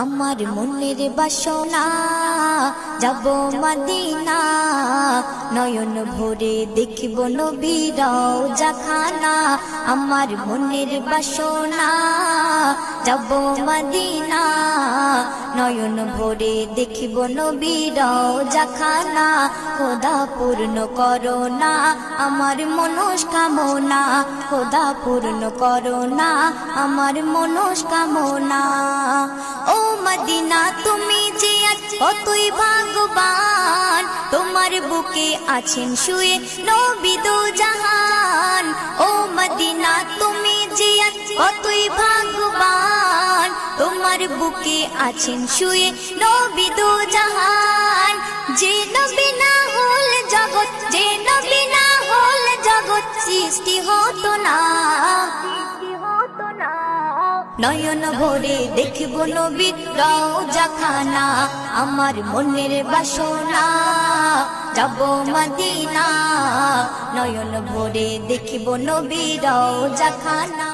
আমার মনের বাসনা যাব মদিনা নয়ন ভরে দেখিব নবীর রওজা খানা আমার মনের বাসনা যাব মদিনা নয়ন ভরে দেখিব নবীর রওজা খানা খোদা পূর্ণ করো না আমার মনস্কামনা খোদা পূর্ণ করো না আমার মনস্কামনা ও মদিনা তুমি যে কতই ভাগ্যবান তোমার বুকে আছেন শুয়ে নবী দো জাহান ও মদিনা তুমি যে কতই ভাগ্যবান তোমার বুকে আছেন শুয়ে নবী দো জাহান যে নবী না হল জগৎ যে নবী না হল জগৎ সৃষ্টি হতো না নয়ন ভরে দেখিব নবীর রওজা খানা আমার মনের বাসনা যাব মদিনা নয়ন ভরে দেখিব নবীর রওজা খানা।